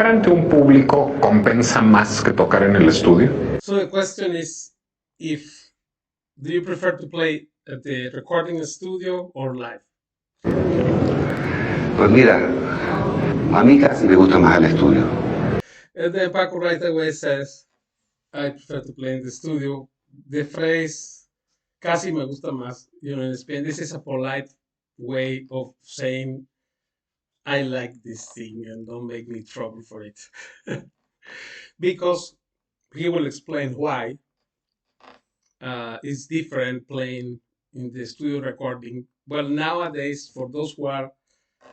ante un público compensa más que tocar en el estudio? So the question is, if do you prefer to play at the recording studio or live? Pues mira, a mí casi me gusta más el estudio. And then Paco right away says, I prefer to play in the studio. The phrase casi me gusta más, in Spain, this is a polite way of saying I like this thing and don't make me trouble for it. Because he will explain why it's different playing in the studio recording. Well, nowadays, for those who are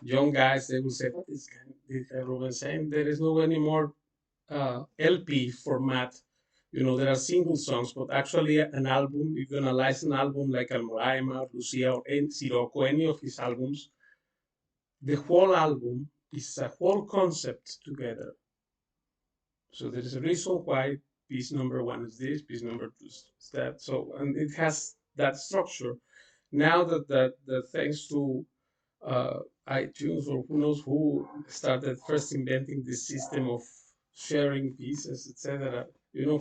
young guys, they will say, what is this guy Ruben saying? There is no anymore LP format. There are single songs, but actually an album, if you analyze an album like Almoraima, Lucia, or Sirocco, any of his albums, the whole album is a whole concept together. So there is a reason why piece number one is this, piece number two is that. So, and it has that structure. Now that thanks to iTunes, or who knows who started first inventing this system of sharing pieces, etc.,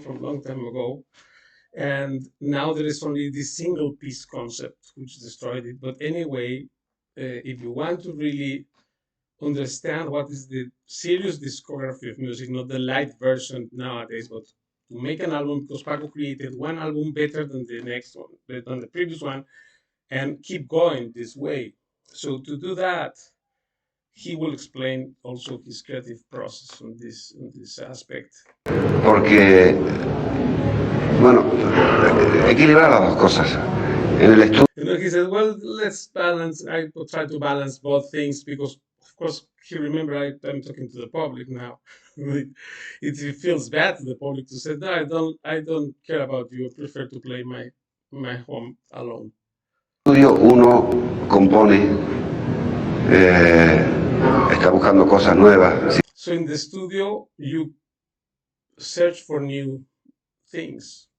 from a long time ago. And now there is only this single piece concept, which destroyed it. But anyway, if you want to really understand what is the serious discography of music, not the light version nowadays, but to make an album, because Paco created one album better than the next one, better than the previous one, and keep going this way. So to do that, he will explain also his creative process on this aspect. Porque, bueno, equilibrar las dos cosas. En el estudio. He said, well, let's balance. I will try to balance both things because, of course, he remember I'm talking to the public now. it feels bad to the public to say, no, I don't care about you. I prefer to play my home alone. En el estudio uno compone, está buscando cosas nuevas. So in the studio, you search for new things.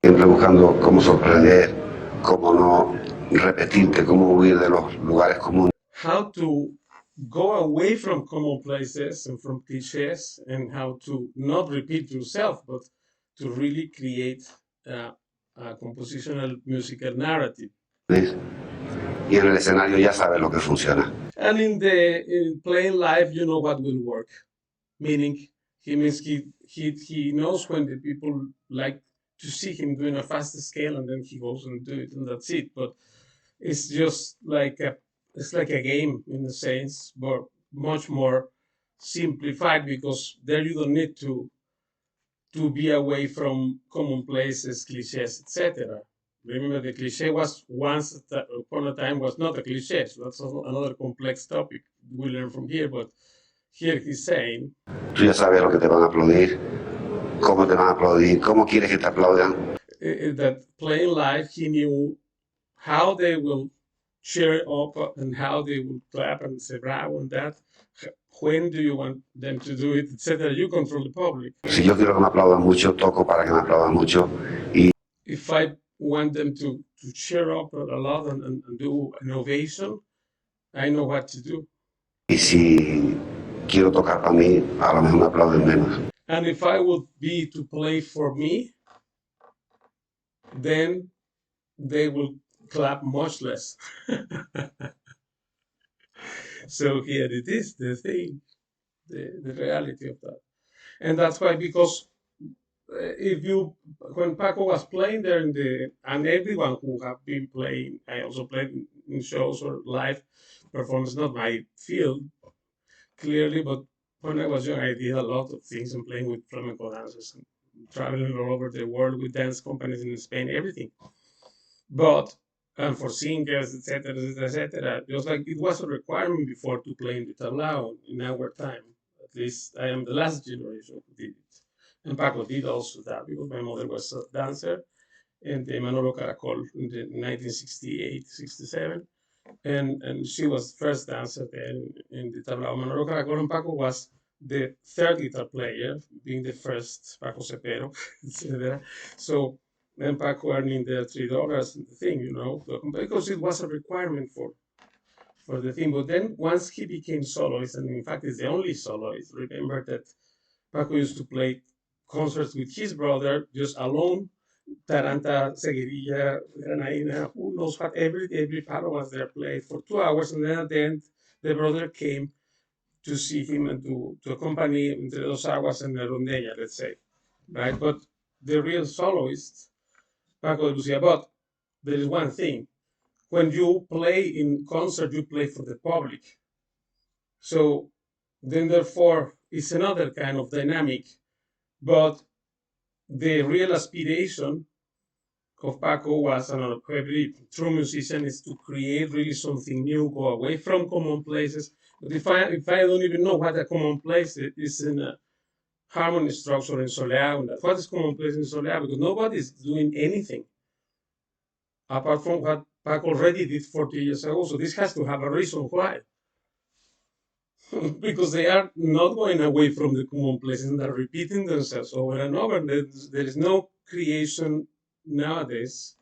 Siempre buscando cómo sorprender, cómo no repetirte, cómo huir de los lugares comunes. How to go away from common places and from cliches, and how to not repeat yourself, but to really create a compositional musical narrative. Y en el escenario ya sabes lo que funciona. And in playing live, you know what will work. Meaning, he knows when the people like to see him doing a fast scale, and then he goes and do it, and that's it. But it's just like a game in a sense, but much more simplified, because there you don't need to be away from commonplaces, cliches, etc. Remember, the cliche was once upon a time was not a cliche. So that's another complex topic we learn from here. But here he's saying, tú ya sabes lo que te van a aplaudir, cómo te van a aplaudir, cómo quieres que te aplaudan. That playing live, he knew how they will cheer up and how they will clap and say bravo and that. When do you want them to do it, etc. You control the public. Si yo quiero que me aplaudan mucho, toco para que me aplaudan mucho. Y if I want them to cheer up a lot and do an ovation, I know what to do. Y si quiero tocar para mí, a lo mejor me aplauden menos. And if I would be to play for me, then they will clap much less. So here it is, the thing, the reality of that. And that's why, because when Paco was playing there and everyone who have been playing, I also played in shows or live performance, not my field, clearly, but when I was young, I did a lot of things and playing with flamenco dancers and traveling all over the world with dance companies in Spain, everything. But, and for singers, etc., etc., just like it was a requirement before to play in the tablao in our time. At least I am the last generation who did it. And Paco did also that, because my mother was a dancer in the Manolo Caracol in the 1968, 67. And she was the first dancer there in the tablao Manolo Caracol, and Paco was the third guitar player, being the first Paco Cepero, etc. So then Paco earning the $3 and the thing, because it was a requirement for for the thing. But then once he became soloist, and in fact is the only soloist, remember that Paco used to play concerts with his brother, just alone. Taranta, Seguirilla, Granaina, who knows what, every part was there played for 2 hours, and then at the end, the brother came to see him and to accompany Entre Dos Aguas and the Rondella, let's say, right? But the real soloist, Paco de Lucia. But there is one thing: when you play in concert, you play for the public. So then, therefore, it's another kind of dynamic. But the real aspiration of Paco was, and of every true musician, is to create really something new, go away from commonplaces. But if I don't even know what a commonplace is in a harmony structure in Soleá, what is commonplace in Soleá? Because nobody's doing anything apart from what Paco already did 40 years ago. So this has to have a reason why. Because they are not going away from the commonplaces and they're repeating themselves over and over. There is no creation nowadays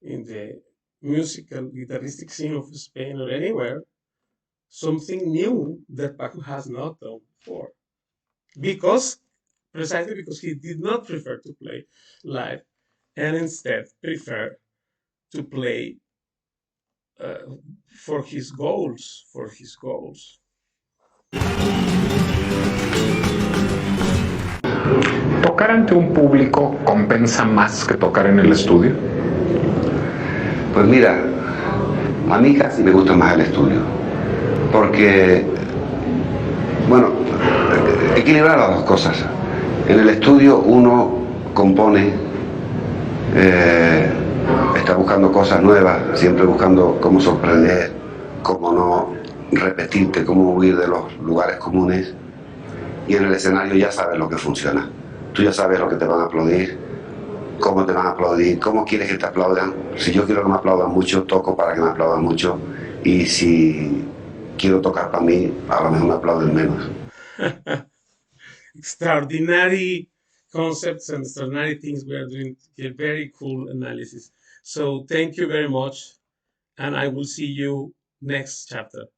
in the musical guitaristic scene of Spain or anywhere, something new that Paco has not done before. Precisely because he did not prefer to play live and instead prefer to play for his goals. ¿Tocar ante un público compensa más que tocar en el estudio? Pues mira, a mí casi me gusta más el estudio, porque, bueno, equilibrar las dos cosas. En el estudio uno compone, está buscando cosas nuevas, siempre buscando cómo sorprender, cómo no repetirte, cómo huir de los lugares comunes. Y en el escenario ya sabes lo que funciona. Tú ya sabes lo que te van a aplaudir, cómo te van a aplaudir, cómo quieres que te aplaudan. Si yo quiero que me aplaudan mucho, toco para que me aplaudan mucho. Y si quiero tocar para mí, a lo mejor me aplauden menos. Extraordinary concepts and extraordinary things we are doing here. Very cool analysis. So thank you very much. And I will see you next chapter.